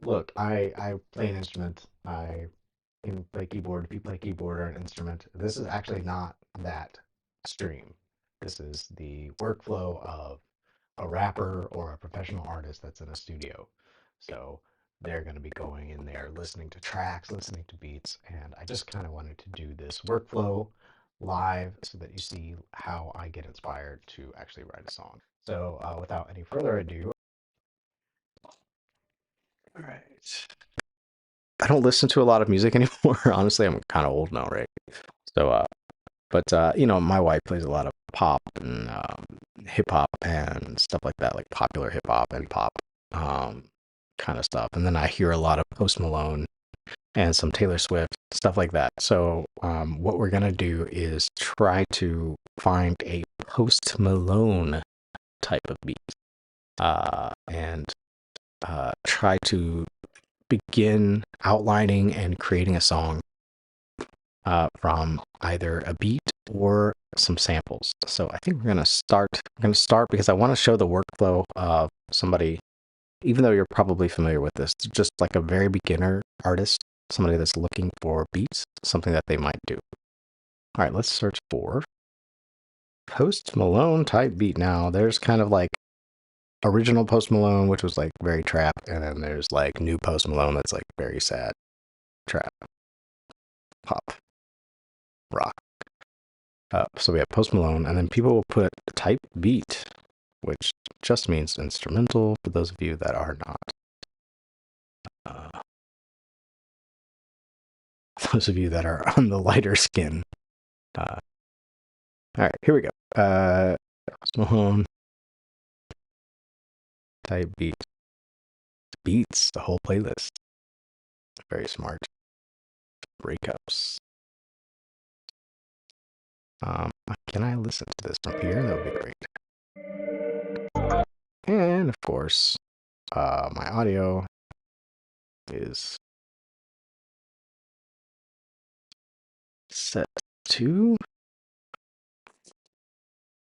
look, I play an instrument. I can play keyboard. If you play keyboard or an instrument, this is actually not that extreme. This is the workflow of a rapper or a professional artist that's in a studio. So they're going to be going in there, listening to tracks, listening to beats, and I just kind of wanted to do this workflow live so that you see how I get inspired to actually write a song. So without any further ado, all right. I don't listen to a lot of music anymore. Honestly, I'm kind of old now, right? So, you know, my wife plays a lot of pop and hip hop and stuff like that, like popular hip hop and pop um, kind of stuff. And then I hear a lot of Post Malone and some Taylor Swift, stuff like that. So, what we're gonna do is try to find a Post Malone type of beat and try to begin outlining and creating a song from either a beat or some samples. So I think we're gonna start. We're gonna start because I want to show the workflow of somebody, even though you're probably familiar with this, just like a very beginner artist, somebody that's looking for beats, something that they might do. All right, let's search for Post Malone type beat. Now there's kind of like original Post Malone, which was like very trap, and then there's like new Post Malone that's like very sad trap, pop, rock. So we have Post Malone, and then people will put type beat, which just means instrumental for those of you that are not. Uh, those of you that are on the lighter skin. All right, here we go. Post Malone, type beat. Beats, the whole playlist. Very smart. Breakups. Can I listen to this from here? That would be great. And of course, my audio is set to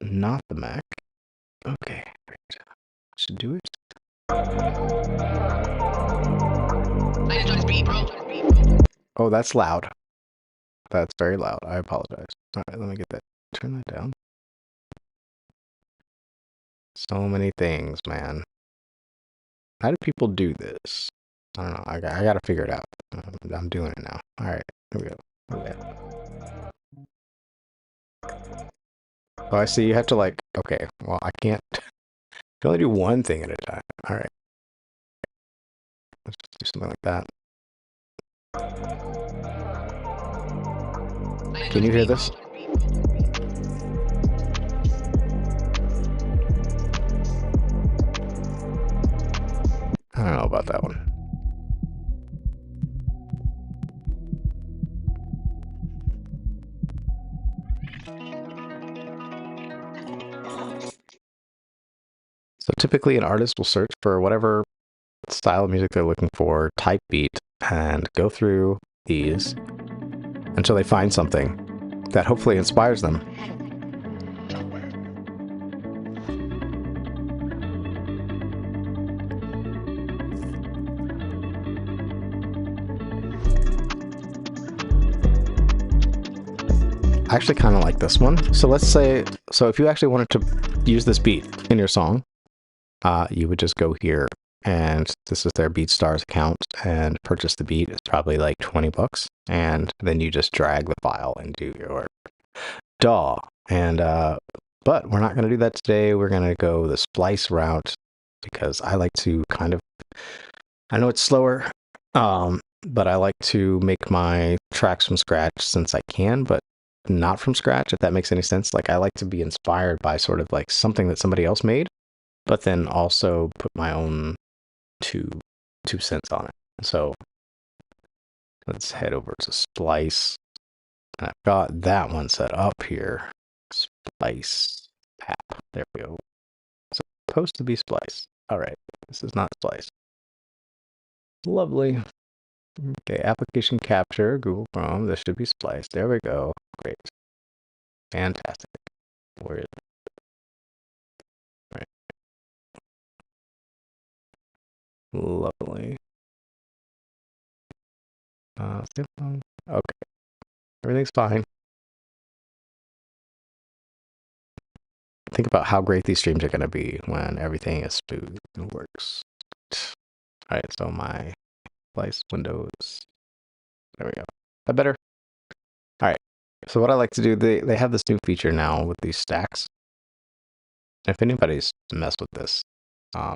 not the Mac. Okay, great. Should do it. Oh, that's loud. That's very loud. I apologize. All right, let me get that. Turn that down. So many things, man. How do people do this? I don't know. I got to figure it out. I'm doing it now. All right, here we go. Okay. Oh, I see. You have to like. Okay. Well, I can't. I can only do one thing at a time. All right. Let's just do something like that. Can you hear this? I don't know about that one. So typically an artist will search for whatever style of music they're looking for, type beat, and go through these until they find something that hopefully inspires them. I actually kind of like this one. So let's say, so if you actually wanted to use this beat in your song, you would just go here, and this is their BeatStars account, and purchase the beat. It's probably like 20 bucks, and then you just drag the file into your DAW. And but we're not going to do that today. We're going to go the splice route because I like to kind of, I know it's slower, but I like to make my tracks from scratch since I can, but not from scratch, if that makes any sense. Like I like to be inspired by sort of like something that somebody else made, but then also put my own two cents on it. So let's head over to Splice. And I've got that one set up here. Splice app. There we go. So supposed to be Splice. All right, this is not Splice. Lovely. Okay, application capture, Google Chrome. This should be Splice. There we go. Great. Fantastic. Where is it? Right. Lovely. Okay, everything's fine. Think about how great these streams are going to be when everything is smooth and works. All right, so my Splice windows. There we go. That better? All right. So what I like to do, they have this new feature now with these stacks. If anybody's messed with this,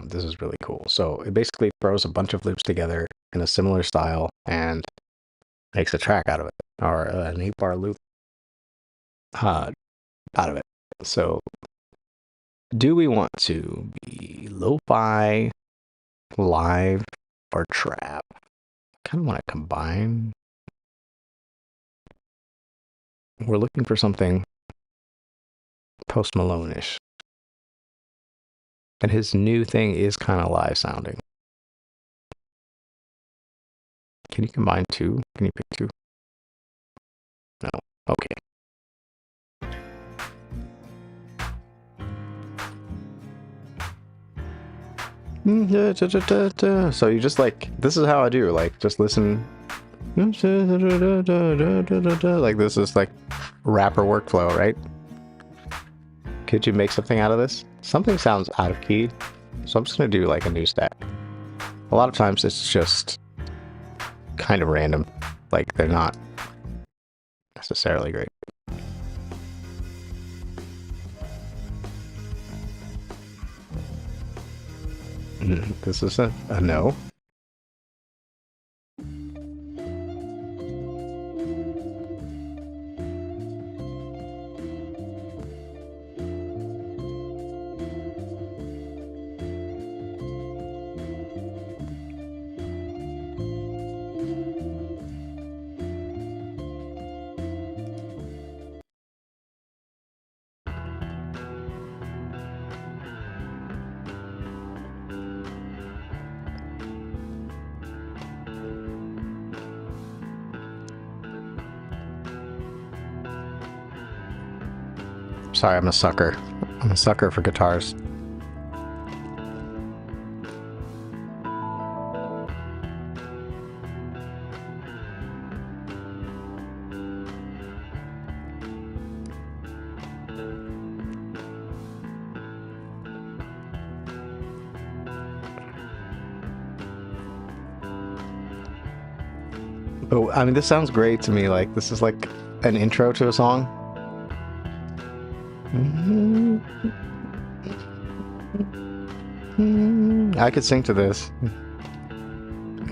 this is really cool. So it basically throws a bunch of loops together in a similar style and makes a track out of it, or an 8-bar loop out of it. So do we want to be lo-fi, live, or trap? I kind of want to combine. We're looking for something Post Malone-ish. And his new thing is kind of live sounding. Can you combine two? Can you pick two? No. Okay. So you just like, this is how I do, like, just listen. Like, this is like rapper workflow, right? Could you make something out of this? Something sounds out of key, so I'm just gonna do like a new stack. A lot of times it's just kind of random, like they're not necessarily great. This is a no. Sorry, I'm a sucker. I'm a sucker for guitars. But I mean, this sounds great to me. Like, this is like an intro to a song. I could sing to this.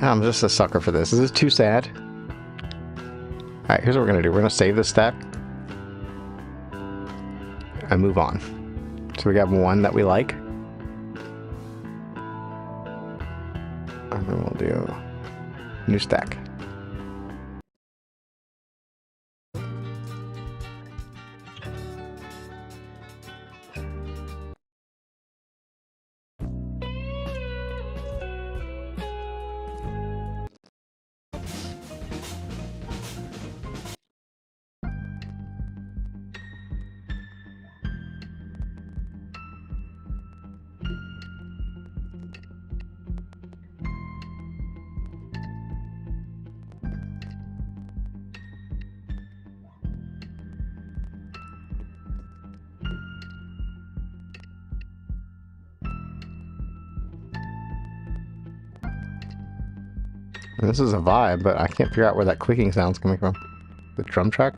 I'm just a sucker for this. Is this too sad? Alright, here's what we're gonna do. We're gonna save this stack and move on. So we got one that we like. And then we'll do new stack. This is a vibe, but I can't figure out where that clicking sound's coming from. The drum track?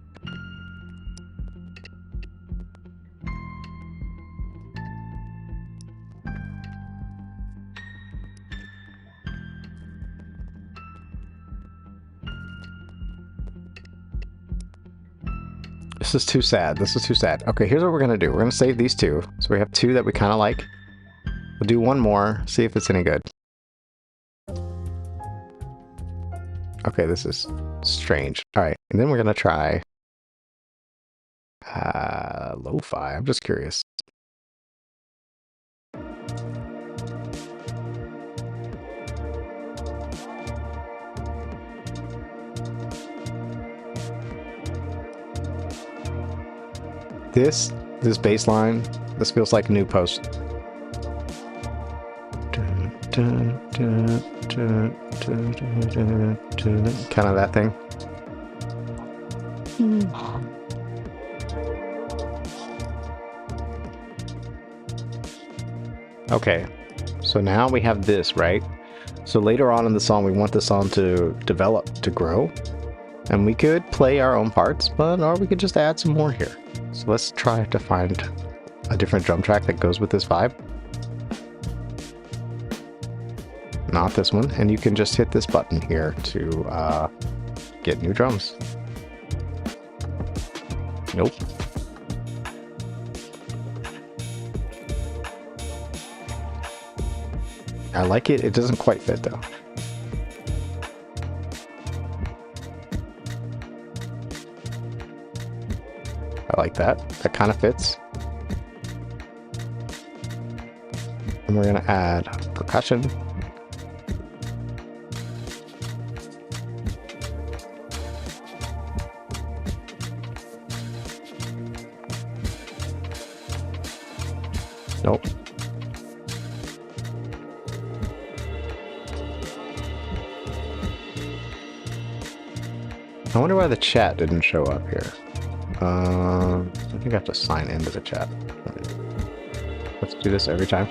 This is too sad. This is too sad. Okay, here's what we're gonna do. We're gonna save these two. So we have two that we kind of like. We'll do one more, see if it's any good. Okay, this is strange. All right, and then we're gonna try lo-fi. I'm just curious. This bass line, this feels like a new post. Kind of that thing. Okay, so now we have this, right? So later on in the song, we want the song to develop, to grow. And we could play our own parts, or we could just add some more here. So let's try to find a different drum track that goes with this vibe. Not this one. And you can just hit this button here to get new drums. Nope. I like it. It doesn't quite fit though. I like that. That kind of fits. And we're gonna add percussion. Nope. I wonder why the chat didn't show up here. I think I have to sign into the chat. Let's do this every time.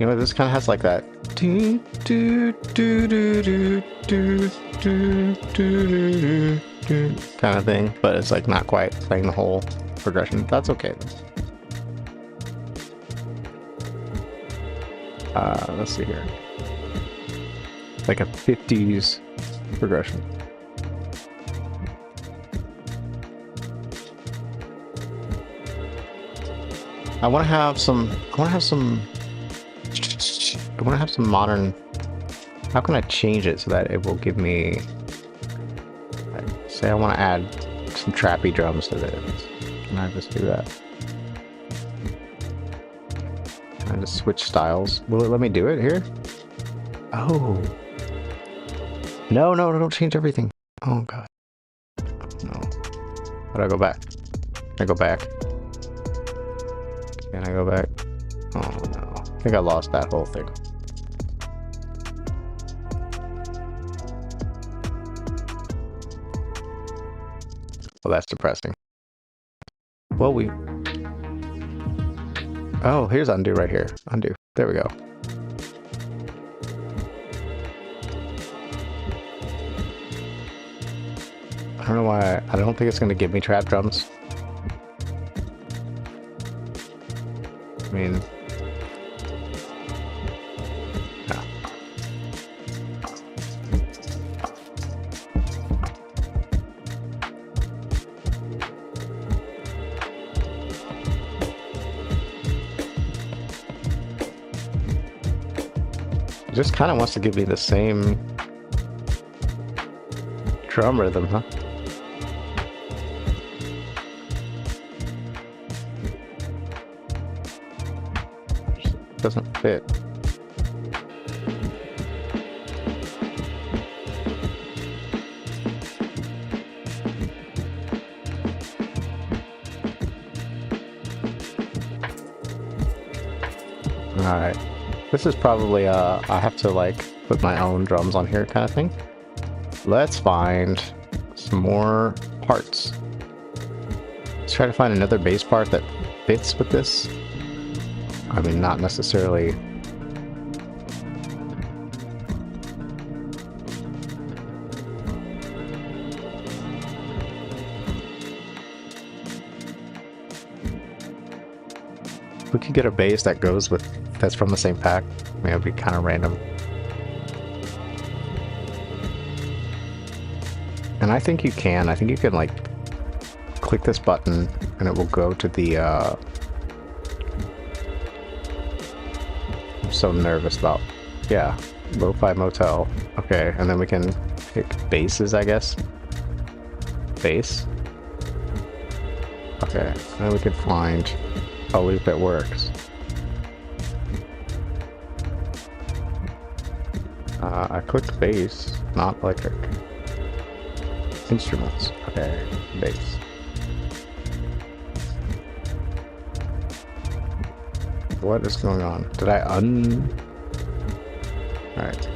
You know, this kind of has like that kind of thing, but it's like not quite playing the whole progression. That's okay though. Let's see here. Like a 50s progression. I want to have some modern. How can I change it so that it will give me, like, say I want to add some trappy drums to this. Can I just do that? Can I just switch styles? Will it let me do it here? Oh. No, don't change everything. Oh god. No. How do I go back? I go back. Can I go back? Oh no. I think I lost that whole thing. Well, that's depressing. Well, oh, here's undo right here. Undo. There we go. I don't know why. I don't think it's going to give me trap drums. I mean... yeah. It just kind of wants to give me the same drum rhythm, huh? Doesn't fit. Alright. This is probably I have to like put my own drums on here kind of thing. Let's find some more parts. Let's try to find another bass part that fits with this. I mean, not necessarily. We could get a bass that goes with, that's from the same pack. I mean, it'd be kind of random. And I think you can. I think you can like click this button and it will go to the so nervous about. Yeah, lo-fi motel. Okay, and then we can pick basses, I guess. Bass. Okay, and then we can find a loop that works. I clicked bass, not electric. Instruments. Okay, bass. What is going on? Did I Alright.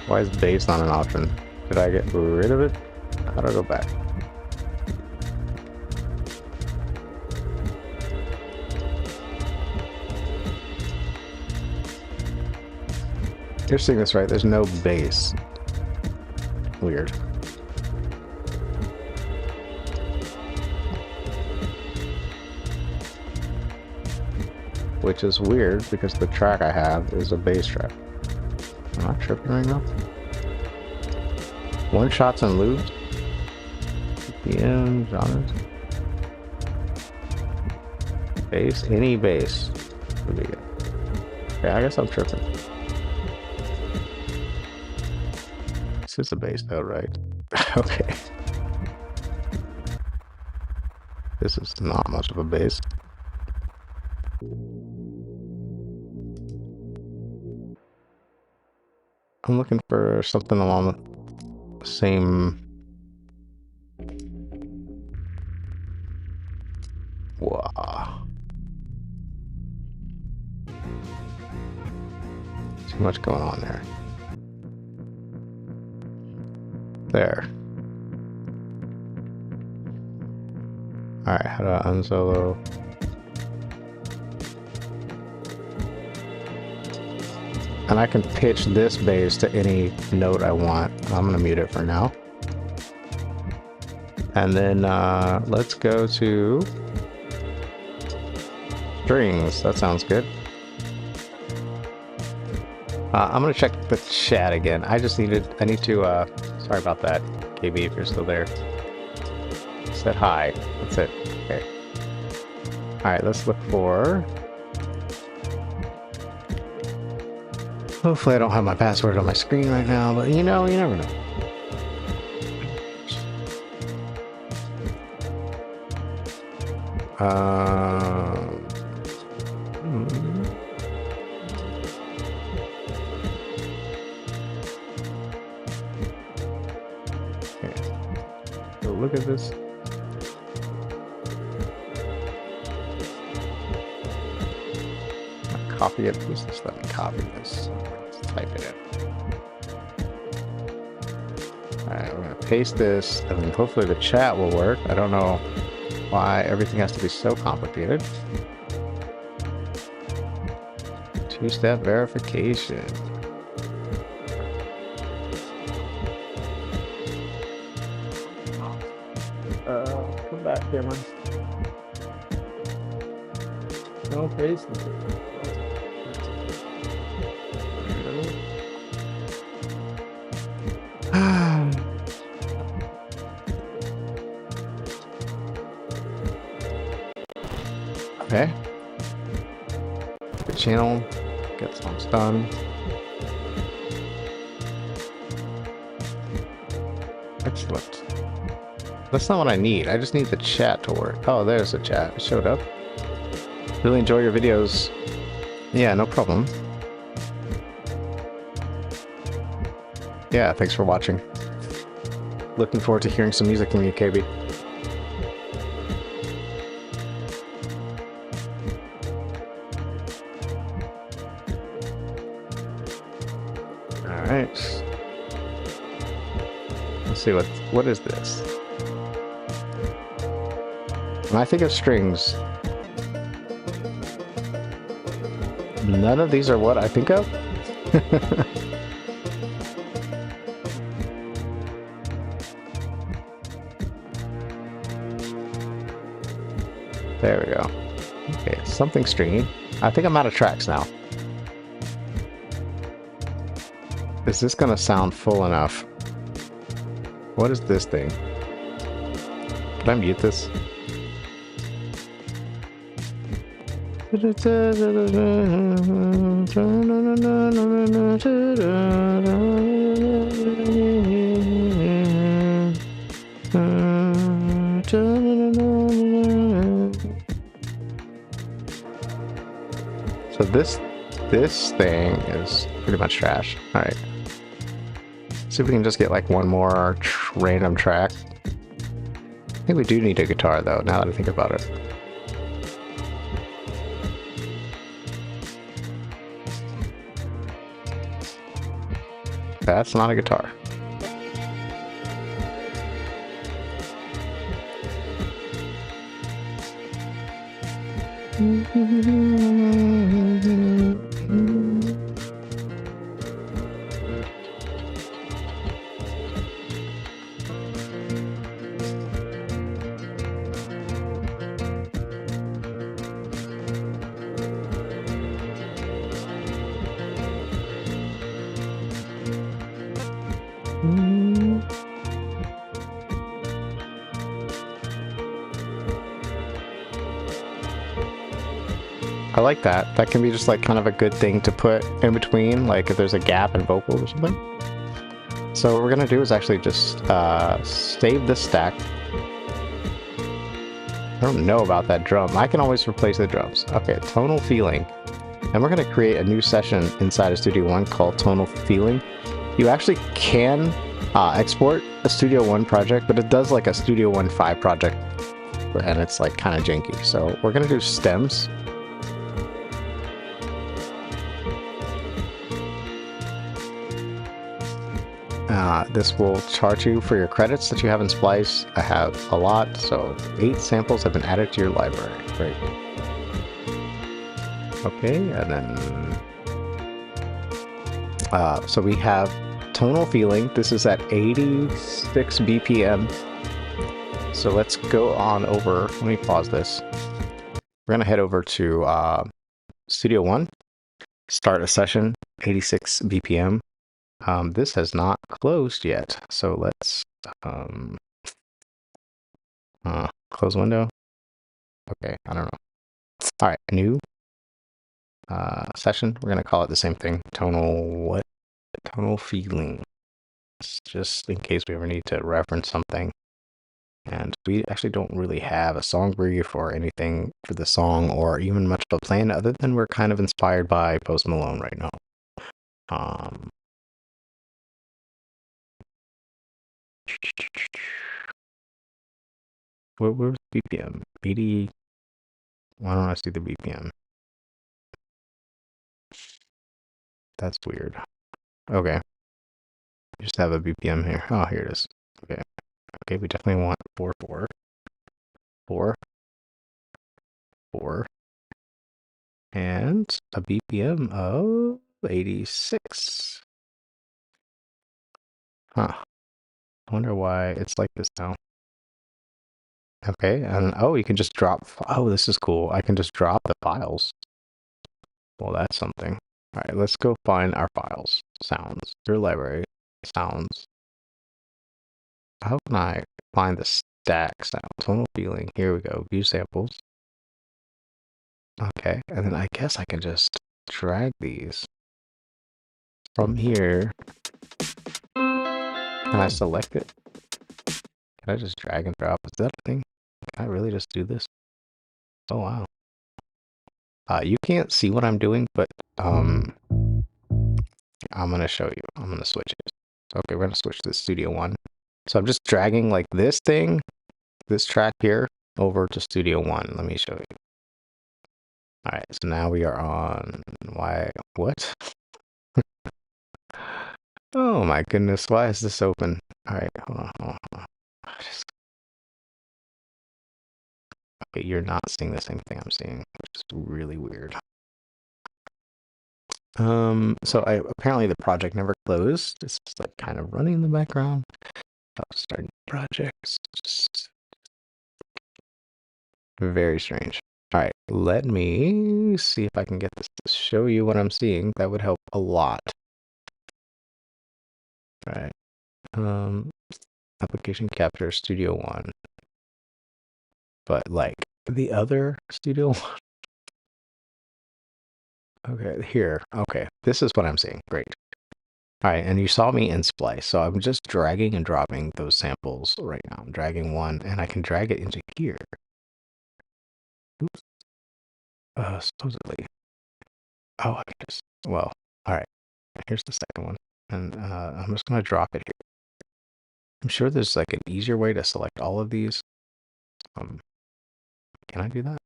Why is bass not an option? Did I get rid of it? How do I go back? You're seeing this right, there's no bass. Weird. Which is weird because the track I have is a bass track. Am I tripping right now? One shots and loops. BPM, genres. Bass, any bass would be good. Okay, I guess I'm tripping. This is a bass though, right? Okay. This is not much of a bass. I'm looking for something along the same. Wow. Too much going on there. There. Alright, how do I unsolo? And I can pitch this bass to any note I want. I'm gonna mute it for now. And then let's go to strings. That sounds good. I'm gonna check the chat again. I need to, sorry about that, KB, if you're still there. Said hi. That's it. Okay. Alright, let's look for. Hopefully I don't have my password on my screen right now, but you know, you never know. Okay. So look at this. Copy it. Please just let me copy this. Let's type it in. Alright, we're gonna paste this, and then hopefully the chat will work. I don't know why everything has to be so complicated. Two-step verification. Come back, Cameron. No paste. Okay. Good channel. Get songs done. Excellent. That's not what I need. I just need the chat to work. Oh, there's the chat. It showed up. Really enjoy your videos. Yeah, no problem. Yeah, thanks for watching. Looking forward to hearing some music from you, KB. Alright. Let's see, what is this? When I think of strings, none of these are what I think of? There we go. Okay, something stringy. I think I'm out of tracks now. Is this gonna sound full enough? What is this thing? Can I mute this? So this thing is pretty much trash. All right. See if we can just get like one more random track. I think we do need a guitar though, now that I think about it. That's not a guitar. I like that. That can be just like kind of a good thing to put in between, like if there's a gap in vocals or something. So what we're gonna do is actually just save this stack. I don't know about that drum. I can always replace the drums. Okay, tonal feeling. And we're gonna create a new session inside of Studio One called tonal feeling. You actually can export a Studio One project, but it does like a Studio One 5 project, and it's like kind of janky. So we're gonna do stems. This will charge you for your credits that you have in Splice. I have a lot, so 8 samples have been added to your library. Great. Okay, and then so we have tonal feeling. This is at 86 BPM. So let's go on over. Let me pause this. We're gonna head over to Studio One, start a session, 86 BPM. This has not closed yet, so let's close window. Okay, I don't know. All right, new session. We're gonna call it the same thing. Tonal feeling. Just in case we ever need to reference something. And we actually don't really have a song brief or anything for the song, or even much of a plan, other than we're kind of inspired by Post Malone right now. Where's BPM? 80. Why don't I see the BPM? That's weird. Okay. Just have a BPM here. Oh, here it is. Okay. Okay, we definitely want 4, 4. 4. 4. And a BPM of 86. Huh. I wonder why it's like this now. Okay, and oh, you can just drop. Oh, this is cool. I can just drop the files. Well, that's something. All right, let's go find our files. Sounds. Your library. Sounds. How can I find the stack sound? Tonal feeling. Here we go. View samples. Okay, and then I guess I can just drag these from here. Can I select it? Can I just drag and drop? Is that a thing? Can I really just do this? Oh, wow. You can't see what I'm doing, but I'm gonna show you. I'm gonna switch it. Okay, we're gonna switch to Studio One. So I'm just dragging like this thing, this track here, over to Studio One. Let me show you. All right, so now we are on. What? Oh my goodness, why is this open? All right, hold on. Okay, you're not seeing the same thing I'm seeing, which is really weird. So apparently the project never closed. It's just like kind of running in the background. I'll start new projects. Just very strange. All right, let me see if I can get this to show you what I'm seeing. That would help a lot. All right. Application capture Studio One. But like the other Studio One, Okay, here. Okay, this is what I'm seeing. Great. All right, and you saw me in Splice, so I'm just dragging and dropping those samples right now. I'm dragging one, and I can drag it into here. Oops. Supposedly. Oh, I can just. Well, all right. Here's the second one, and I'm just gonna drop it here. I'm sure there's like an easier way to select all of these. Can I do that?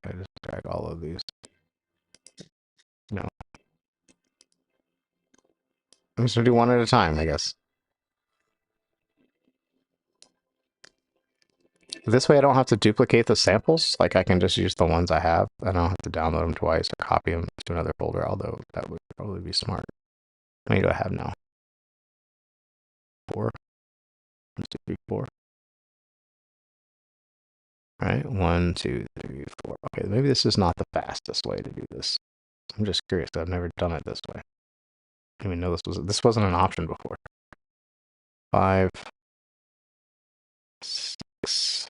Can I just drag all of these? No. I'm just gonna do one at a time, I guess. This way I don't have to duplicate the samples. Like I can just use the ones I have. I don't have to download them twice or copy them to another folder, although that would probably be smart. How many do I have now? 4. 1, 2, 3, 4. All right, 1, 2, 3, 4. Okay, maybe this is not the fastest way to do this. I'm just curious. I've never done it this way. I didn't even know this wasn't an option before. 5, 6.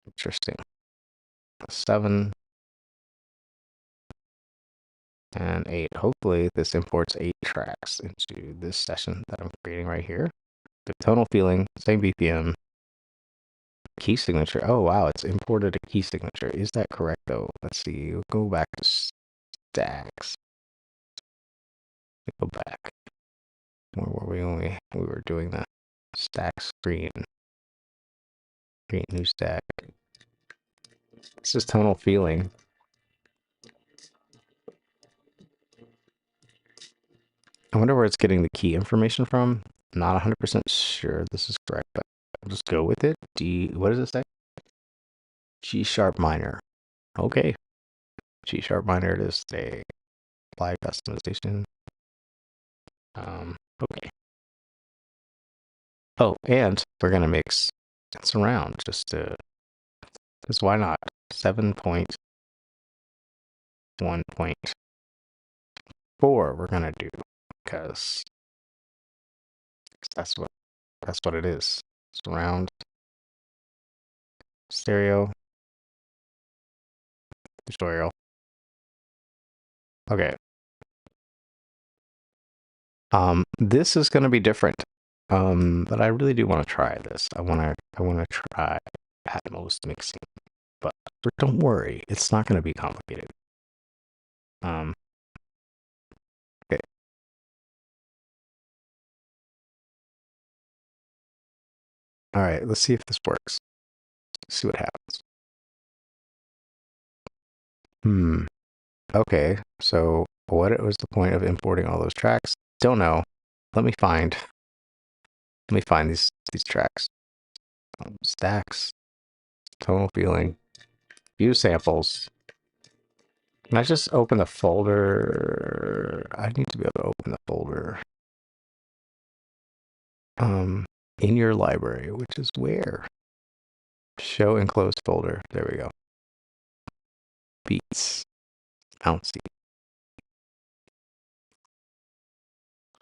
Interesting. 7 and 8. Hopefully this imports 8 tracks into this session that I'm creating right here. The tonal feeling, same BPM. Key signature. Oh wow, it's imported a key signature. Is that correct though? Let's see. We'll go back to stacks. Go back. Where were we when we were doing that? Stack screen. Create new stack. This is tonal feeling. I wonder where it's getting the key information from. Not 100% sure this is correct, but I'll just go with it. What does it say? G sharp minor. Okay. G sharp minor it is. Say apply customization. Okay. Oh, and we're gonna mix surround just to, because why not? 7.1.4 we're gonna do because that's what it is. Surround stereo tutorial. Okay. This is gonna be different. But I really do want to try this. I wanna try Atmos mixing. But don't worry, it's not gonna be complicated. Okay. All right, let's see if this works. See what happens. Okay, so what was the point of importing all those tracks? Don't know. Let me find these tracks. Stacks, tonal feeling, view samples. Can I just open the folder? I need to be able to open the folder. In your library, which is where? Show enclosed folder. There we go. Beats. Bouncy.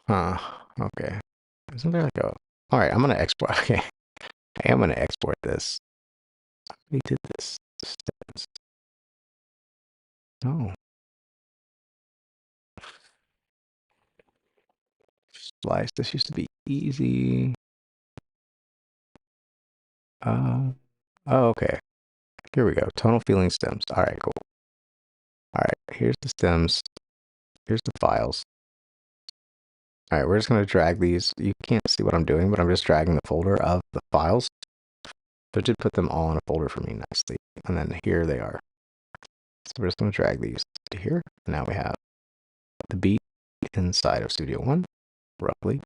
Okay. Isn't there like a... All right, I'm going to export. Okay. I am going to export this. We did this. Steps. Oh. Splice. This used to be easy. Oh, okay. Here we go. Tonal feeling stems. All right, cool. All right, here's the stems. Here's the files. All right, we're just going to drag these. You can't see what I'm doing, but I'm just dragging the folder of the files. So it did put them all in a folder for me nicely. And then here they are. So we're just going to drag these to here. Now we have the beat inside of Studio One, roughly.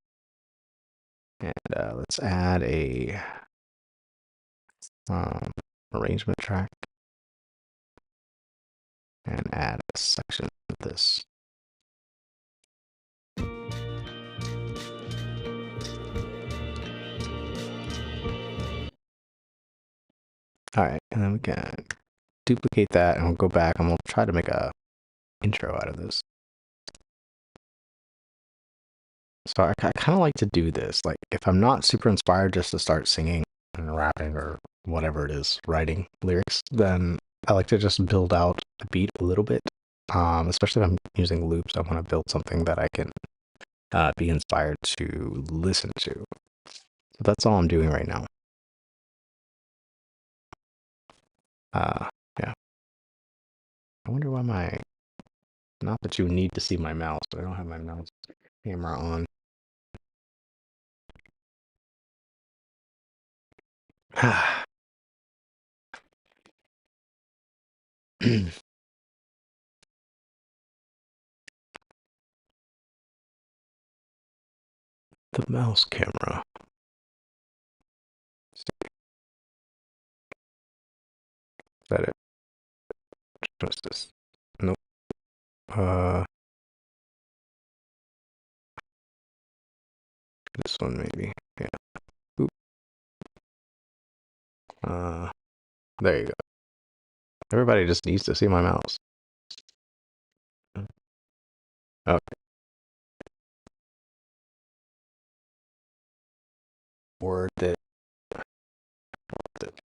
And let's add a arrangement track and add a section of this. All right, and then we can duplicate that and we'll go back and we'll try to make a intro out of this. So I kind of like to do this. Like if I'm not super inspired just to start singing, and rapping or whatever it is, writing lyrics, then I like to just build out a beat a little bit. Especially if I'm using loops, I want to build something that I can be inspired to listen to. So that's all I'm doing right now. Yeah. I wonder why not that you need to see my mouse, but I don't have my mouse camera on. The mouse camera. Is that it? What's this? Nope. This one maybe. Yeah. Oop. There you go. Everybody just needs to see my mouse. Okay. Worth it. Worth it.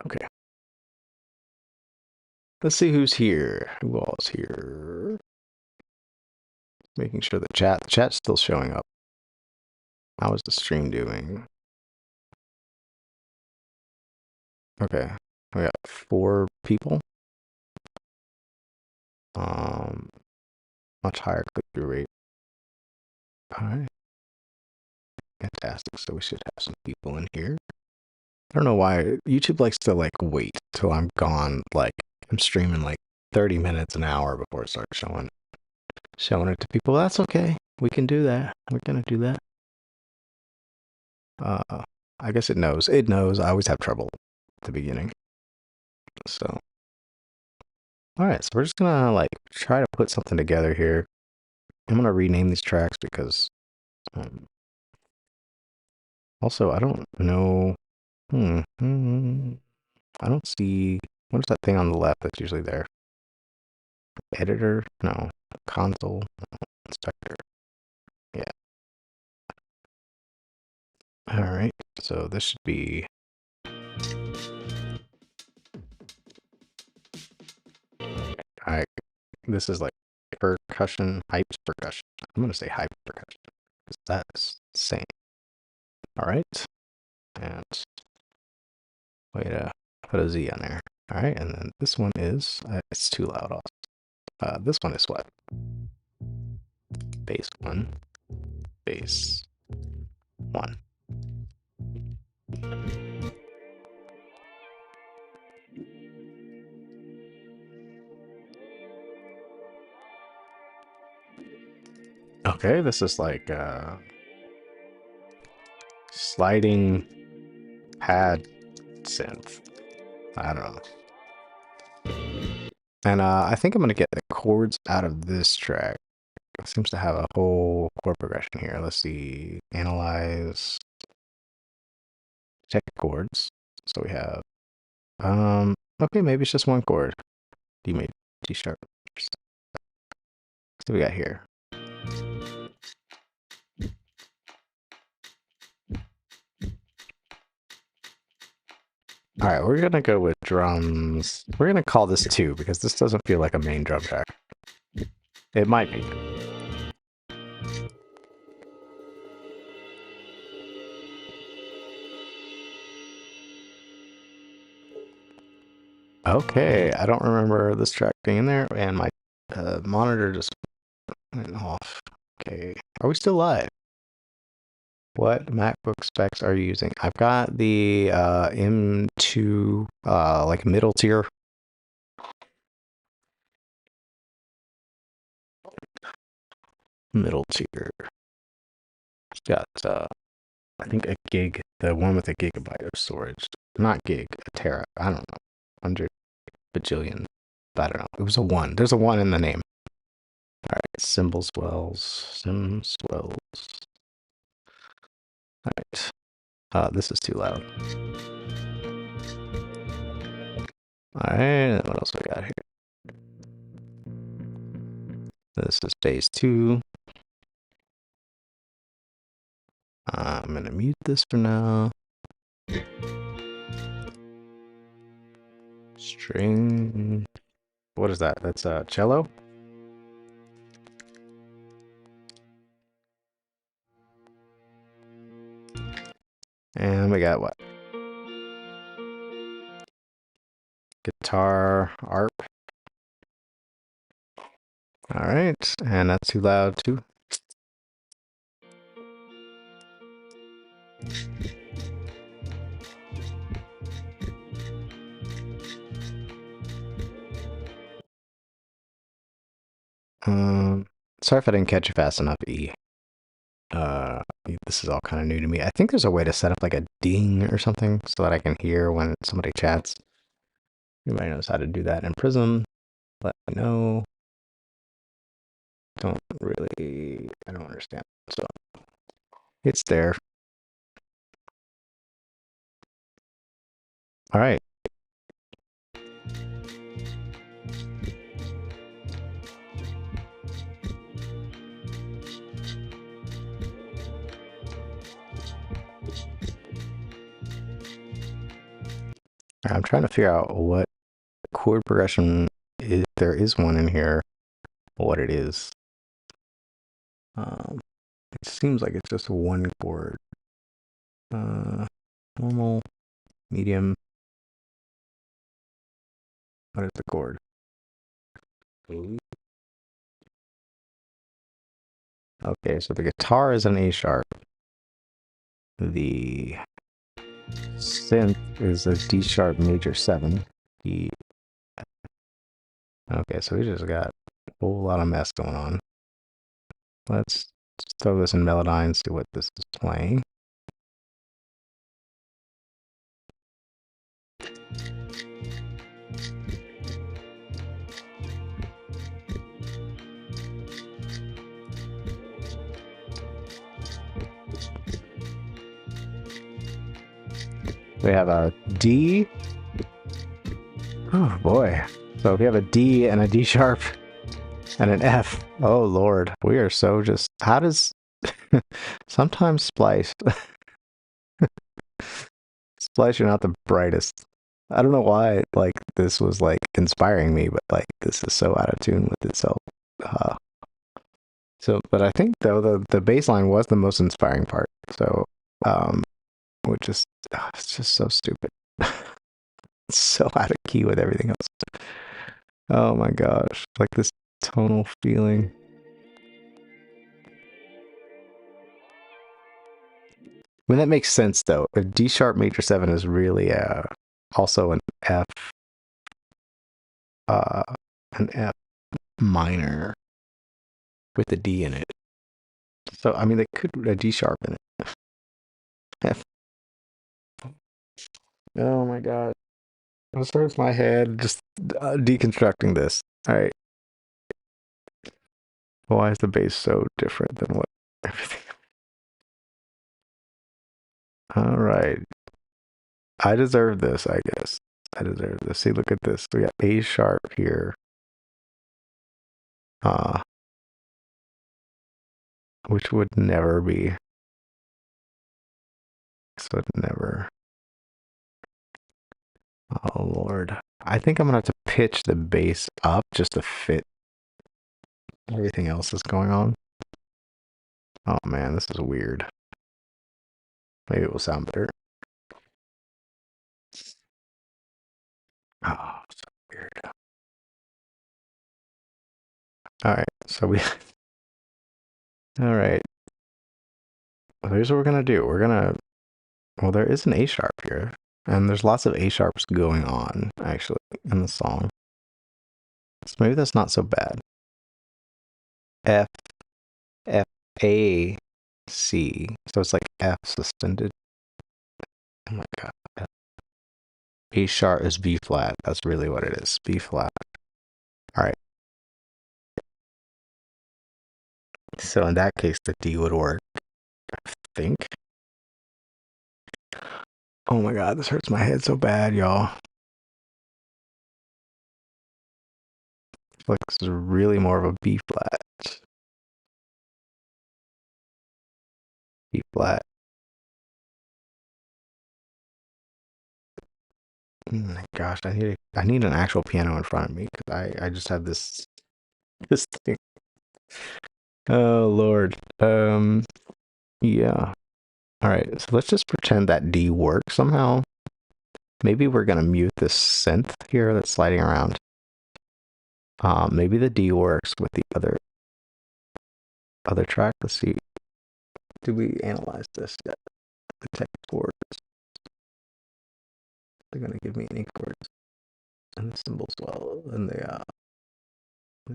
Okay. Let's see who's here. Who all is here? Making sure the chat's still showing up. How is the stream doing? Okay. We got 4 people. Much higher click-through rate. All right. Fantastic. So we should have some people in here. I don't know why YouTube likes to like wait till I'm gone. Like I'm streaming like 30 minutes an hour before it starts showing it to people. That's okay. We can do that. We're gonna do that. I guess it knows. It knows. I always have trouble at the beginning. So, all right. So we're just gonna like try to put something together here. I'm gonna rename these tracks because also I don't know. I don't see. What is that thing on the left that's usually there? Editor? No. Console? No. Inspector. Yeah. All right. So this should be. All right. This is like percussion, hyped percussion. I'm gonna say hyped percussion because that's insane. All right. And way to put a Z on there. All right. And then this one is. It's too loud. Also. This one is what? Bass 1. Bass 1. Okay, this is like sliding pad synth. I don't know. And I think I'm gonna get the chords out of this track. It seems to have a whole chord progression here. Let's see. Analyze. Check chords. So we have okay, maybe it's just one chord. D major, G sharp. So we got here. All right, we're gonna go with drums. We're gonna call this 2 because this doesn't feel like a main drum track. It might be. Okay, I don't remember this track being there, and my monitor just went off. Okay, are we still live? What MacBook specs are you using? I've got the M2, like middle tier. Middle tier. It's got, I think a gig, the one with a gigabyte of storage. Not gig, a tera. I don't know. 100 bajillion. I don't know. It was a 1. There's a 1 in the name. All right, cymbal swells. Sim swells. All right. This is too loud. All right, what else we got here? This is phase 2. I'm gonna mute this for now. String. What is that? That's cello? And we got what? Guitar, ARP. All right, and that's too loud too. Sorry if I didn't catch it fast enough, E. This is all kind of new to me. I think there's a way to set up like a ding or something so that I can hear when somebody chats. Anybody knows how to do that in Prism? Let me know. I don't understand. So it's there. All right. I'm trying to figure out what chord progression is. There is one in here. What it is. It seems like it's just one chord. Normal, medium. What is the chord? Okay, so the guitar is an A sharp. The synth is a D sharp major 7. D. Okay, so we just got a whole lot of mess going on. Let's throw this in Melodyne and see what this is playing. We have a D. Oh boy. So we have a D and a D sharp and an F. Oh Lord. We are so just, how does, sometimes Splice, Splice, you're not the brightest. I don't know why, like, this was, like, inspiring me, but, like, this is so out of tune with itself. But I think, though, the bass line was the most inspiring part. So, which is, it's just so stupid. It's so out of key with everything else. Oh my gosh. Like, this tonal feeling. I mean, that makes sense, though. A D sharp major 7 is really also an F minor with a D in it. So, I mean, they could put a D sharp in it. F. Oh my god. This hurts my head just deconstructing this. All right. Why is the bass so different than what everything? All right. I deserve this, I guess. I deserve this. See, look at this. We got A sharp here. Which would never be. This would never. Oh Lord. I think I'm gonna have to pitch the bass up just to fit everything else that's going on. Oh man, this is weird. Maybe it will sound better. Oh, so weird. All right, so we. All right. Well, here's what we're gonna do. Well, there is an A sharp here, and there's lots of A sharps going on actually in the song. So maybe that's not so bad. F, F, A, C. So it's like F suspended. Oh my god. A sharp is B flat. That's really what it is. B flat. All right. So in that case, the D would work, I think. Oh my god, this hurts my head so bad, y'all. Like this is really more of a B flat. B flat. Gosh, I need an actual piano in front of me because I just have this thing. Oh Lord. Yeah. All right. So let's just pretend that D works somehow. Maybe we're gonna mute this synth here that's sliding around. Maybe the D works with the other track. Let's see. Did we analyze this yet? The text chords. They're gonna give me any chords and the cymbals well and the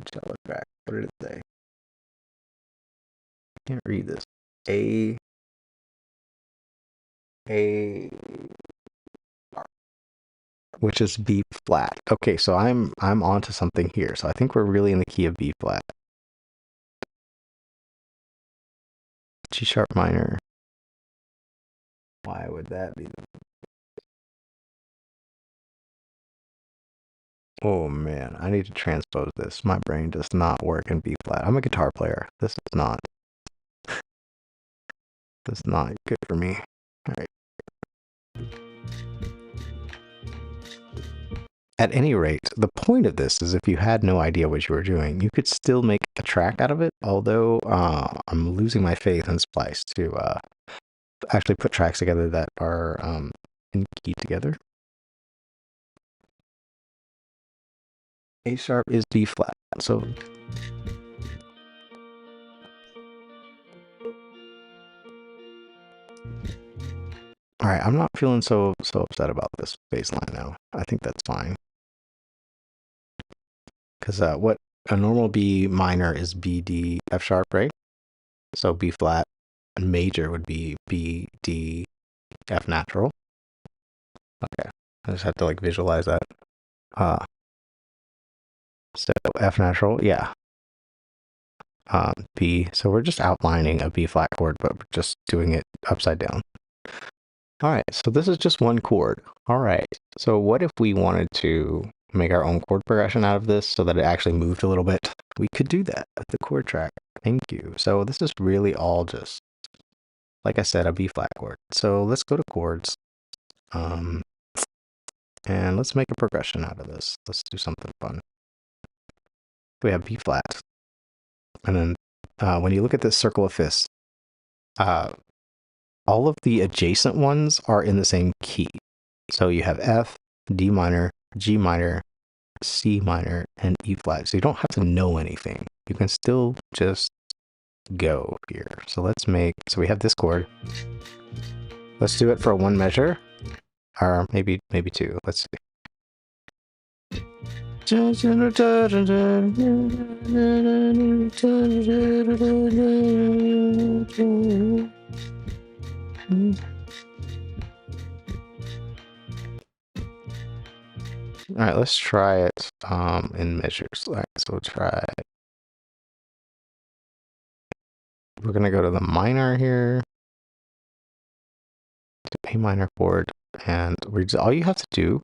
cello track. What did it say? I can't read this. A which is B flat. Okay, so I'm onto something here. So I think we're really in the key of B flat. G sharp minor. Why would that be? Oh man, I need to transpose this. My brain does not work in B flat. I'm a guitar player. This is not good for me. All right. At any rate, the point of this is if you had no idea what you were doing, you could still make a track out of it, although I'm losing my faith in Splice to actually put tracks together that are in key together. A sharp is B flat, so all right, I'm not feeling so upset about this bass line now. I think that's fine. Because what a normal B minor is B, D, F sharp, right? So B flat major would be B, D, F natural. Okay, I just have to like visualize that. So F natural, yeah. B, so we're just outlining a B flat chord, but we're just doing it upside down. All right, so this is just one chord. All right, so what if we wanted to make our own chord progression out of this so that it actually moved a little bit? We could do that with the chord track. Thank you. So this is really all just, like I said, a B flat chord. So let's go to chords. And let's make a progression out of this. Let's do something fun. We have B flat. And then when you look at this circle of fifths, all of the adjacent ones are in the same key. So you have F, D minor, G minor, C minor, and E flat. So you don't have to know anything. You can still just go here. So let's so we have this chord. Let's do it for one measure, or maybe two. Let's see. All right, let's try it in measures. All right, so we'll try. We're gonna go to the minor here, to A minor chord, and all you have to do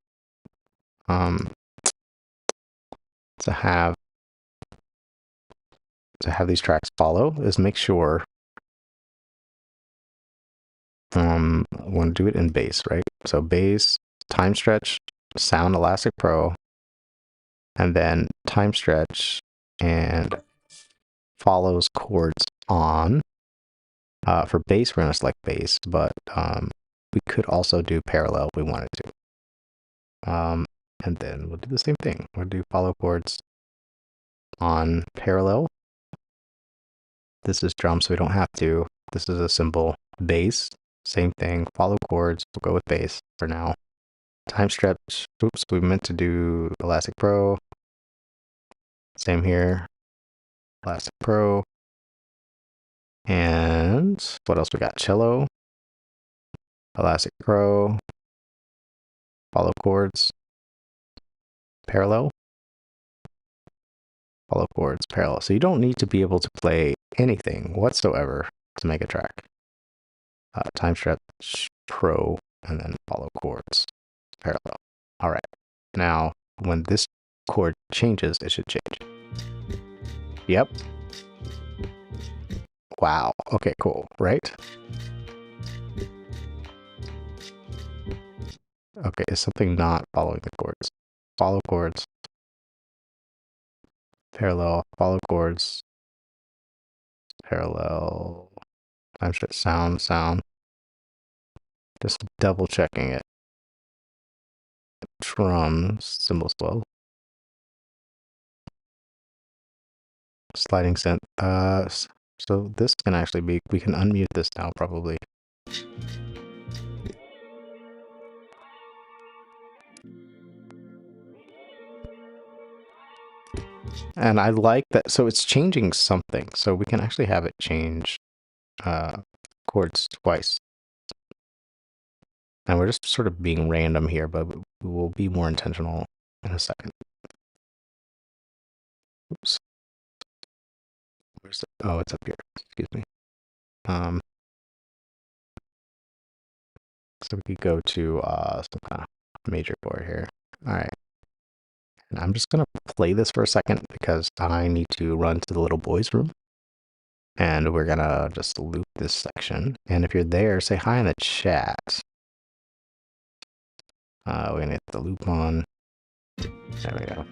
to have these tracks follow is make sure I want to do it in bass, right? So bass, time stretch, sound elastic pro, and then time stretch and follows chords on. For bass, we're gonna select bass, but we could also do parallel if we wanted to. And then we'll do the same thing. We'll do follow chords on parallel. This is drum, so we don't have to. This is a cymbal. Bass, same thing. Follow chords. We'll go with bass for now. Time stretch. Oops, we meant to do Elastic Pro. Same here. Elastic Pro. And what else we got? Cello. Elastic Pro. Follow chords. Parallel. Follow chords. Parallel. So you don't need to be able to play anything whatsoever to make a track. Time stretch pro and then follow chords parallel. All right. Now, when this chord changes, it should change. Yep. Wow. Okay, cool. Right? Okay, is something not following the chords? Follow chords. Parallel, follow chords. Parallel. Time shift, sound. Just double checking it. Drums, cymbals well. Sliding synth. So this can actually be, we can unmute this now probably. And I like that. So it's changing something. So we can actually have it change chords twice. And we're just sort of being random here, but we will be more intentional in a second. Oops. Where's it? Oh, it's up here. Excuse me. So we could go to some kind of major chord here. All right. And I'm just going to play this for a second because I need to run to the little boys' room. And we're going to just loop this section. And if you're there, say hi in the chat. We're going to hit the loop on. There we go.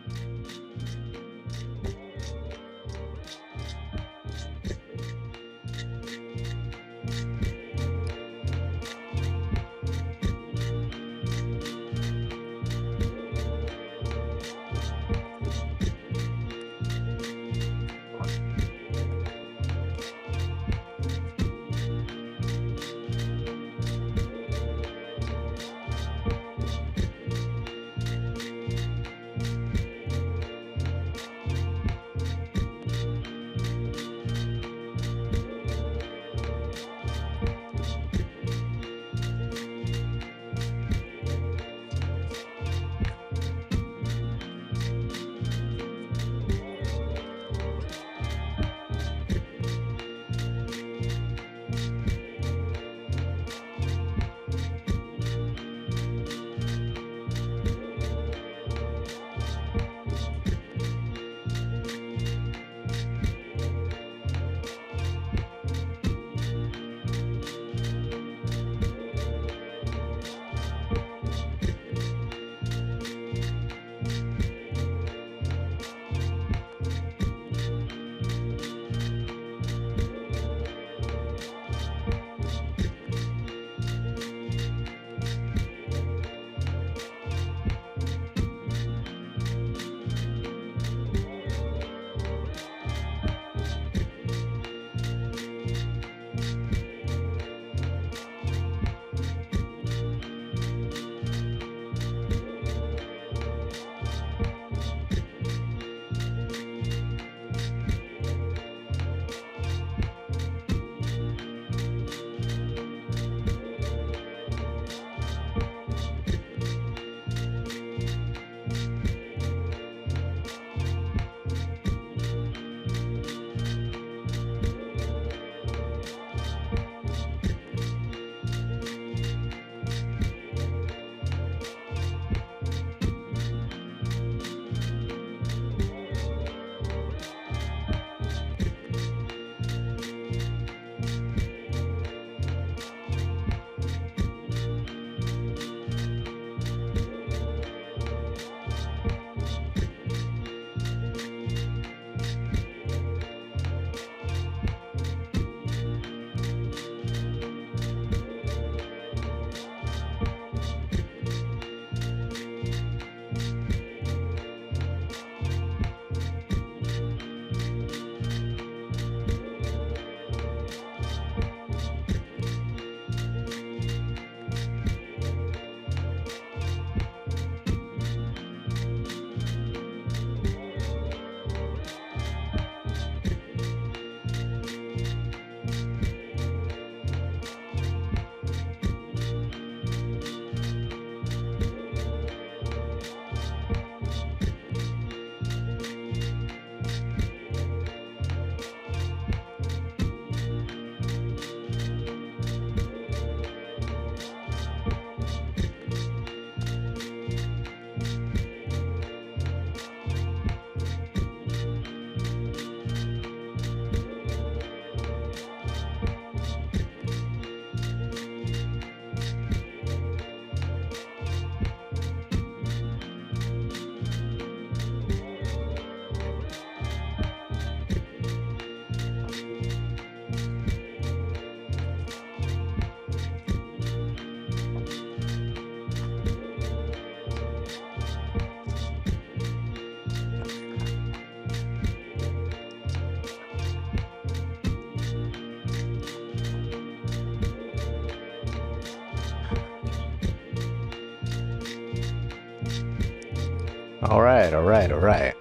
All right, all right, all right.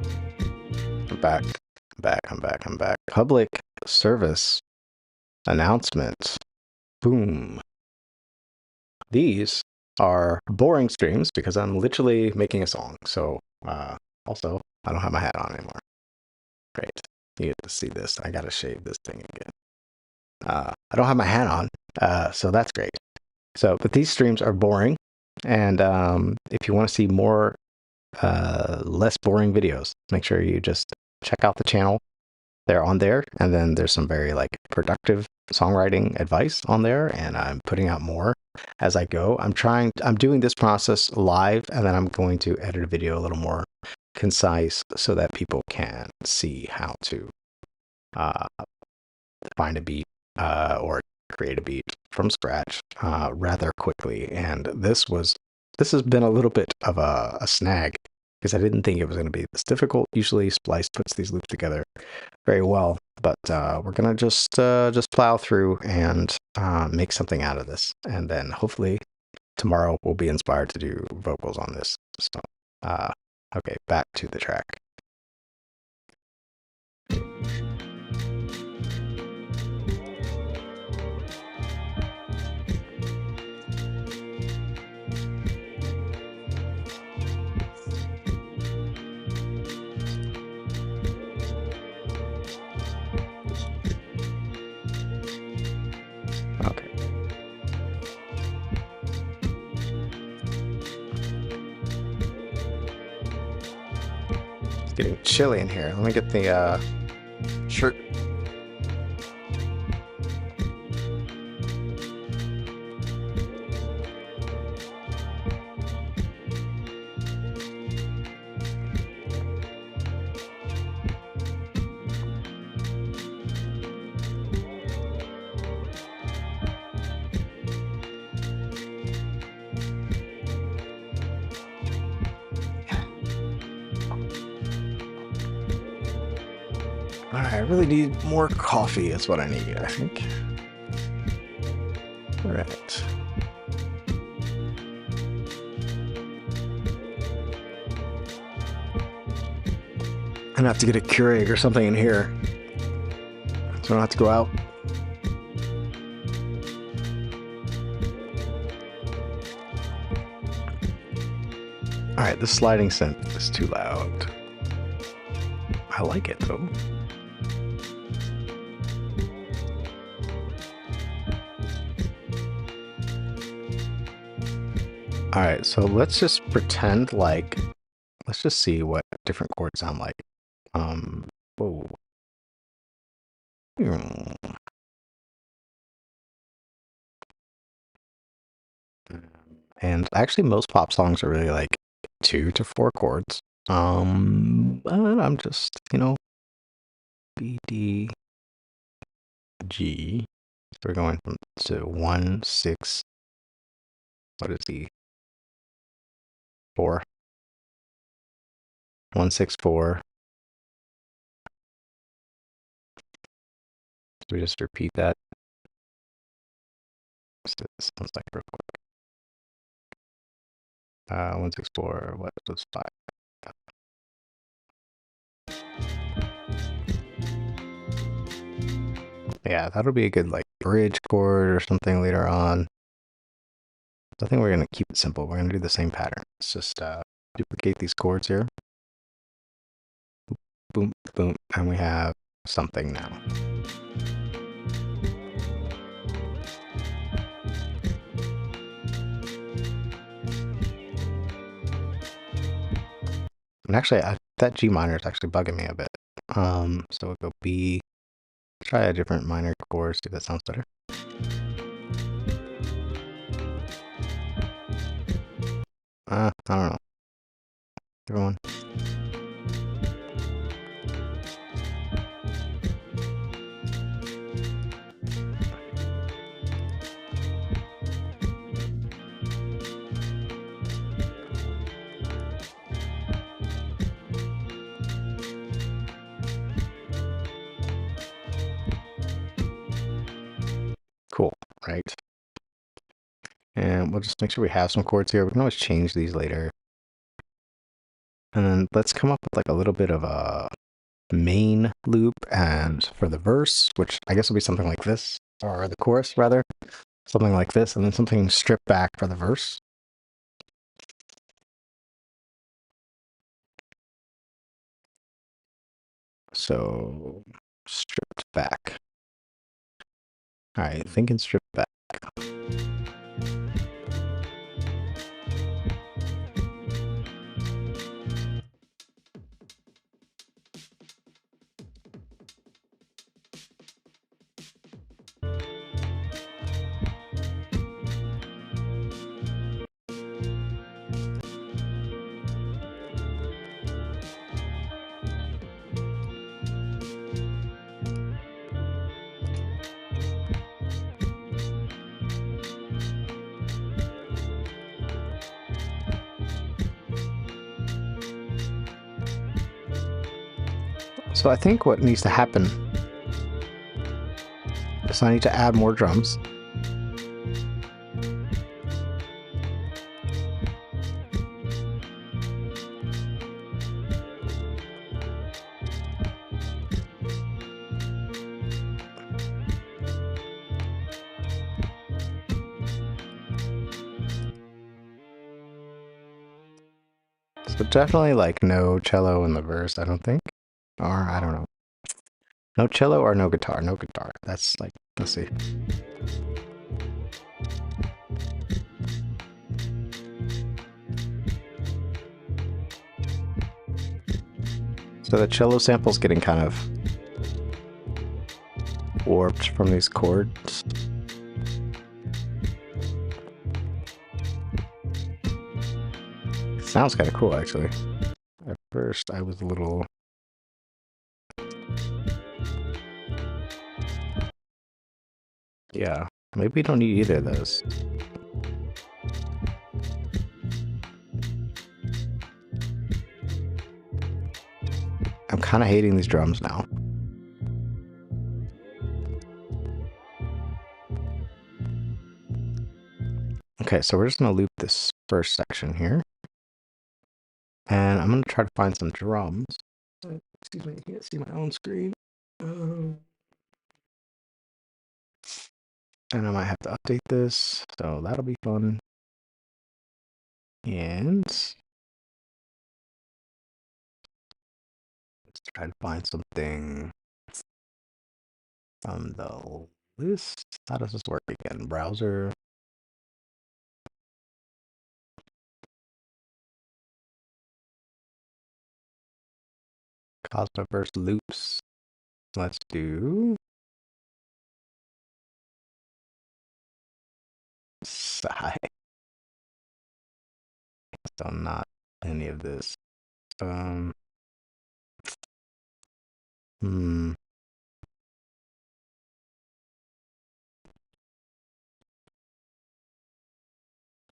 I'm back. I'm back. Public service announcement. Boom. These are boring streams because I'm literally making a song. So, also, I don't have my hat on anymore. Great. You get to see this. I gotta shave this thing again. I don't have my hat on, so that's great. So, but these streams are boring, and if you want to see more, less boring videos, make sure you just check out the channel. They're on there, and then there's some very like productive songwriting advice on there, and I'm putting out more as I go. I'm doing this process live, and then I'm going to edit a video a little more concise so that people can see how to uh, find a beat or create a beat from scratch rather quickly. And this has been a little bit of a snag because I didn't think it was going to be this difficult. Usually Splice puts these loops together very well, but we're gonna just plow through and make something out of this, and then hopefully tomorrow we'll be inspired to do vocals on this. So okay, back to the track. Okay. It's getting chilly in here. Let me get the shirt. All right, I really need more coffee is what I need, I think. All right. I'm gonna have to get a Keurig or something in here so I don't have to go out. All right, this sliding synth is too loud. I like it though. All right, so let's just pretend like, let's just see what different chords sound like. Whoa. And actually most pop songs are really like 2 to 4 chords. But I'm just, B, D, G. So we're going from to 1, 6, what is the 4? 1, 6, 4. So we just repeat that. So this sounds like real quick. 1, 6, 4, what was 5? Yeah, that'll be a good like bridge chord or something later on. I think we're going to keep it simple. We're going to do the same pattern. Let's just duplicate these chords here. Boom, boom, and we have something now. And actually, that G minor is actually bugging me a bit. So we'll go B, try a different minor chord, see if that sounds better. I don't know. Everyone. Cool, right? And we'll just make sure we have some chords here. We can always change these later. And then let's come up with like a little bit of a main loop, and for the verse, which I guess will be something like this, or the chorus rather, something like this, and then something stripped back for the verse. So stripped back. All right, thinking stripped back. So I think what needs to happen is I need to add more drums. So definitely like no cello in the verse, I don't think. Or I don't know. No cello or no guitar. No guitar. That's like, let's see. So the cello sample's getting kind of warped from these chords. Sounds kind of cool, actually. At first, I was a little... Yeah, maybe we don't need either of those. I'm kind of hating these drums now. Okay, so we're just going to loop this first section here. And I'm going to try to find some drums. Excuse me, I can't see my own screen. And I might have to update this, so that'll be fun. And let's try to find something from the list. How does this work again? Browser. Cosmoverse loops. Let's do Sigh. So not any of this.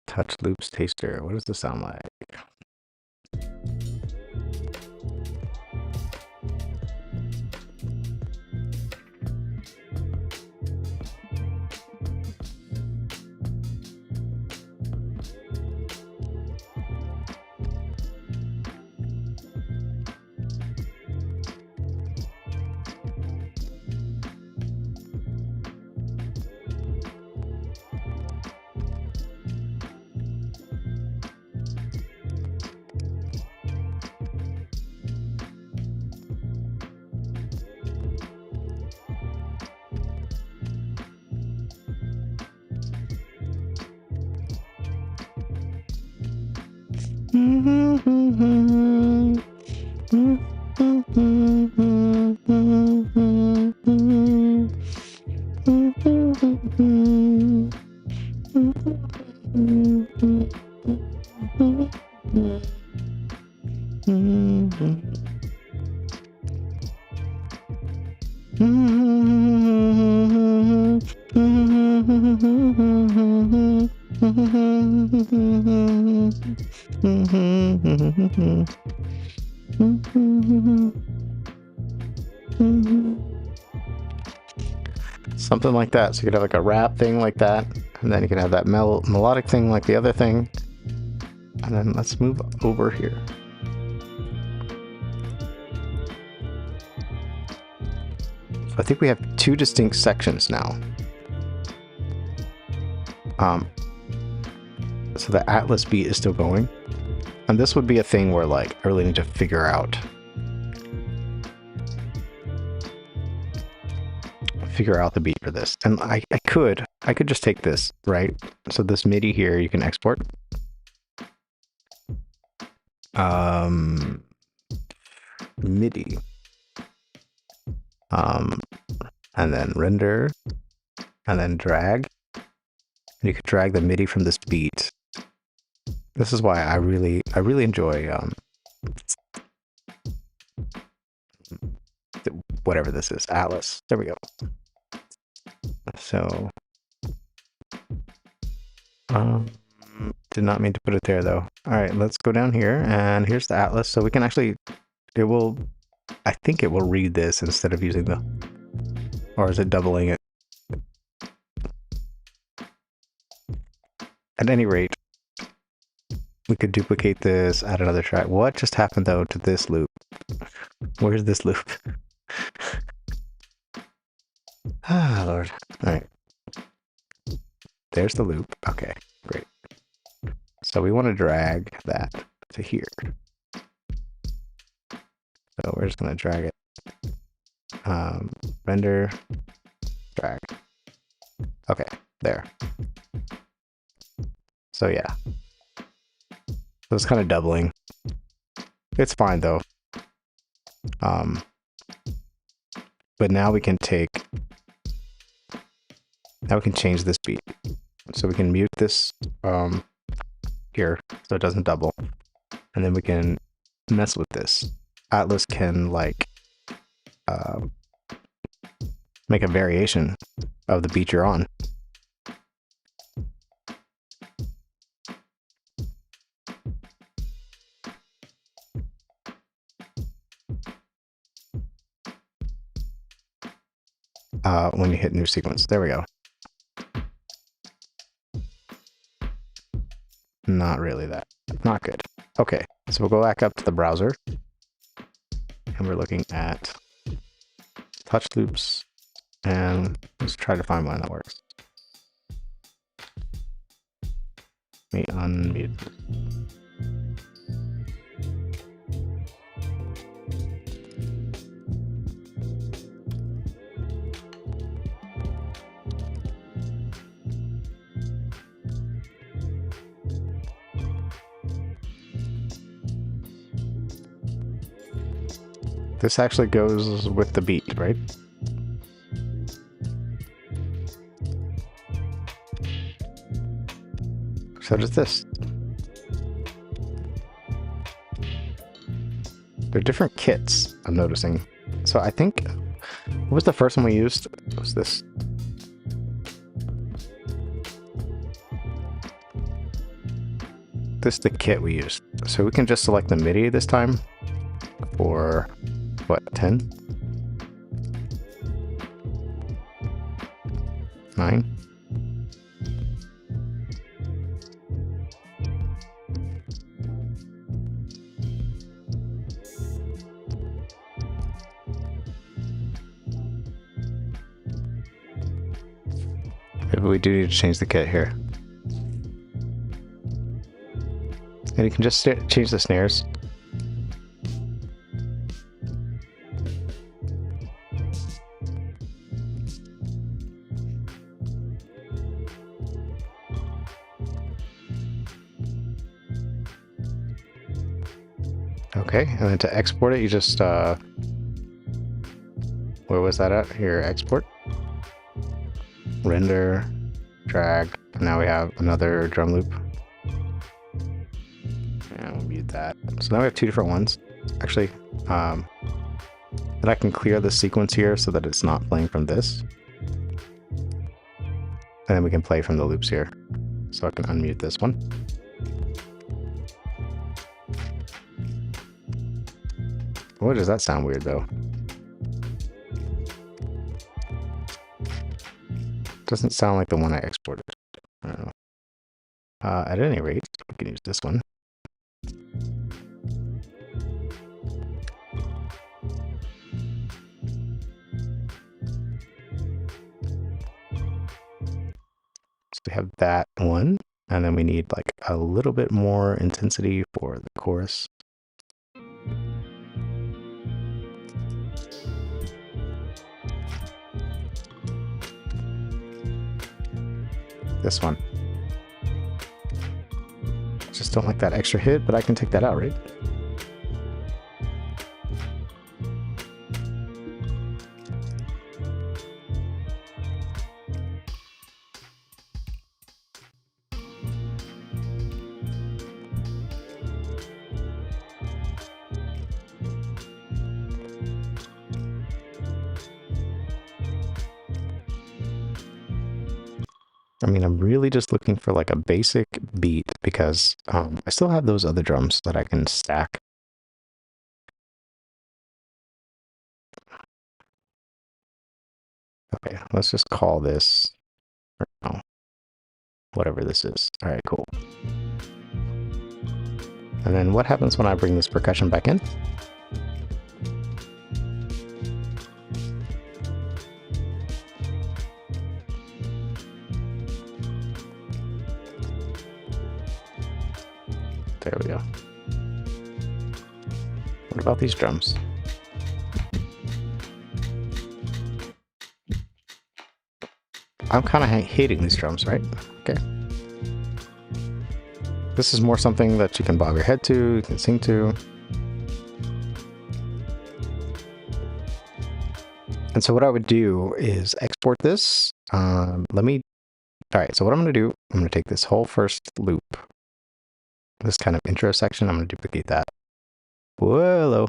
Touch loops taster. What does this sound like? Something like that. So you could have like a rap thing like that, and then you could have that melodic thing like the other thing. And then let's move over here. I think we have two distinct sections now. So the Atlas beat is still going. And this would be a thing where like I really need to figure out the beat for this. And I could just take this, right? So this MIDI here you can export. MIDI. And then render, and then drag. And you could drag the MIDI from this beat. This is why I really enjoy whatever this is, Atlas. There we go. So did not mean to put it there though. All right, let's go down here, and here's the Atlas. So we can actually, I think it will read this instead of using the, or is it doubling it? At any rate, we could duplicate this, add another track. What just happened though to this loop? Where's this loop? Ah, Lord. All right. There's the loop. Okay, great. So we want to drag that to here. So we're just going to drag it. Render, drag. Okay, there. So yeah. So it's kind of doubling. It's fine though. But now we can change this beat. So we can mute this here so it doesn't double. And then we can mess with this. Atlas can like make a variation of the beat you're on. When you hit new sequence. There we go. Not really that. Not good. Okay, so we'll go back up to the browser. And we're looking at touch loops. And let's try to find one that works. Let me unmute. This actually goes with the beat, right? So does this. They're different kits, I'm noticing. So I think, what was the first one we used? It was this. This is the kit we used. So we can just select the MIDI this time for what, 10? 9? Maybe we do need to change the kit here. And you can just change the snares. Okay, and then to export it, you just, where was that at? Here, export. Render, drag, and now we have another drum loop. And we'll mute that. So now we have two different ones. Actually, and I can clear the sequence here so that it's not playing from this. And then we can play from the loops here. So I can unmute this one. Boy, does that sound weird though. Doesn't sound like the one I exported. I don't know. At any rate, we can use this one. we have that one, and then we need like a little bit more intensity for the chorus. This one. Just don't like that extra hit, but I can take that out, right? I mean, I'm really just looking for like a basic beat because I still have those other drums that I can stack. Okay, let's just call this, or no, whatever this is. All right, cool. And then what happens when I bring this percussion back in? There we go. What about these drums? I'm kind of hating these drums, right? Okay. This is more something that you can bob your head to, you can sing to. And so what I would do is export this. All right, so what I'm going to do, I'm going to take this whole first loop, this kind of intro section, I'm going to duplicate that. Whoa,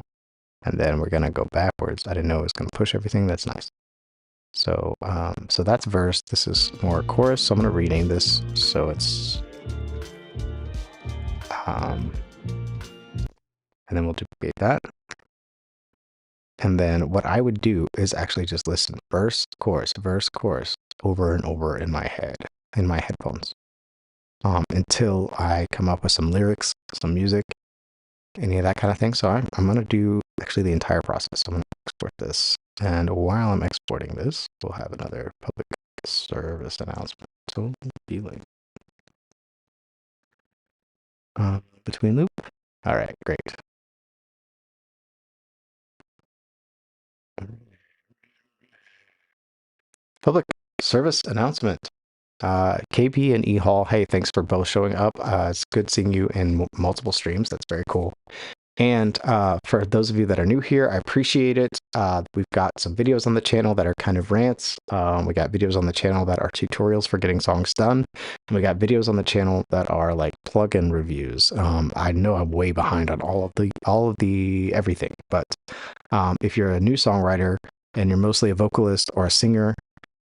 and then we're going to go backwards. I didn't know it was going to push everything. That's nice. So, so that's verse. This is more chorus. So I'm going to rename this so it's, and then we'll duplicate that. And then what I would do is actually just listen verse, chorus, over and over in my head, in my headphones, until I come up with some lyrics, some music, any of that kind of thing. So I'm going to do actually the entire process. I'm going to export this. And while I'm exporting this, we'll have another public service announcement. So feeling between loop. All right, great. Public service announcement. KP and E Hall, hey, thanks for both showing up. It's good seeing you in multiple streams. That's very cool. And for those of you that are new here, I appreciate it. We've got some videos on the channel that are kind of rants. We got videos on the channel that are tutorials for getting songs done. And we got videos on the channel that are like plugin reviews. I know I'm way behind on all of the everything, but if you're a new songwriter and you're mostly a vocalist or a singer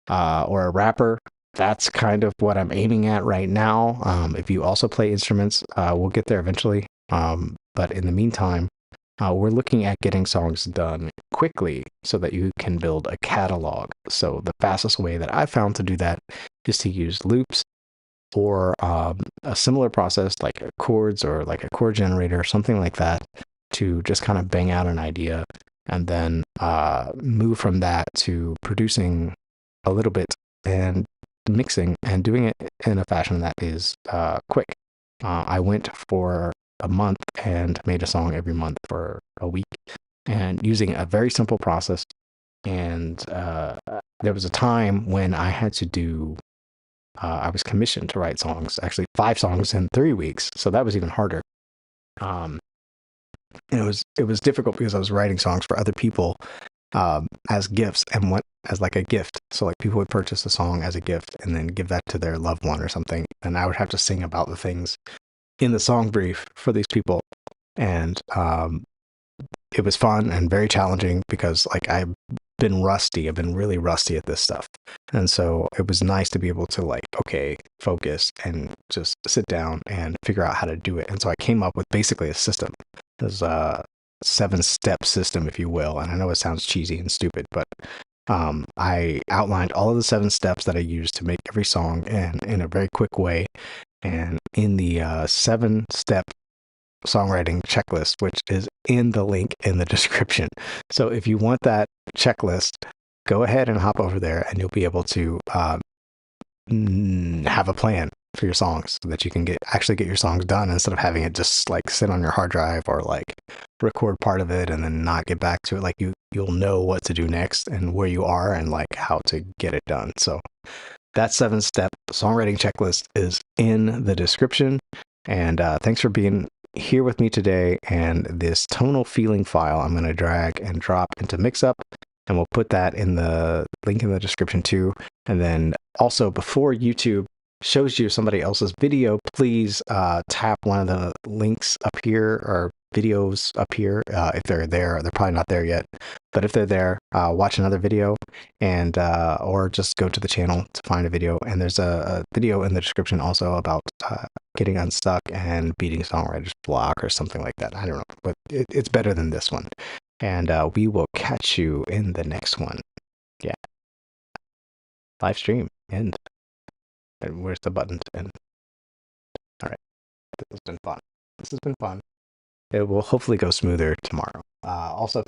or a rapper, that's kind of what I'm aiming at right now. If you also play instruments, we'll get there eventually. But in the meantime, we're looking at getting songs done quickly so that you can build a catalog. So the fastest way that I found to do that is to use loops or a similar process like chords or like a chord generator, something like that, to just kind of bang out an idea and then move from that to producing a little bit and mixing and doing it in a fashion that is quick. I went for a month and made a song every month for a week and using a very simple process. And there was a time when I had to do, I was commissioned to write songs, actually 5 songs in 3 weeks. So that was even harder. And it was difficult because I was writing songs for other people as gifts and what as like a gift. So like people would purchase a song as a gift and then give that to their loved one or something. And I would have to sing about the things in the song brief for these people. And it was fun and very challenging because like I've been really rusty at this stuff. And so it was nice to be able to like, okay, focus and just sit down and figure out how to do it. And so I came up with basically a system. There's a 7-step system, if you will. And I know it sounds cheesy and stupid, but I outlined all of the 7 steps that I use to make every song and in a very quick way. And in the 7-step songwriting checklist, which is in the link in the description. So if you want that checklist, go ahead and hop over there and you'll be able to have a plan for your songs so that you can actually get your songs done instead of having it just like sit on your hard drive or like record part of it and then not get back to it. Like you'll know what to do next and where you are and like how to get it done. So that 7-step songwriting checklist is in the description. And thanks for being here with me today. And this tonal feeling file, I'm going to drag and drop into Mixup, and we'll put that in the link in the description too. And then also, before YouTube shows you somebody else's video, please tap one of the links up here or videos up here. If they're there, they're probably not there yet, but if they're there, watch another video and or just go to the channel to find a video. And there's a video in the description also about getting unstuck and beating songwriter's block or something like that. I don't know, but it's better than this one. And we will catch you in the next one. Yeah. Live stream end. And where's the button to end? All right. This has been fun. It will hopefully go smoother tomorrow. Also, if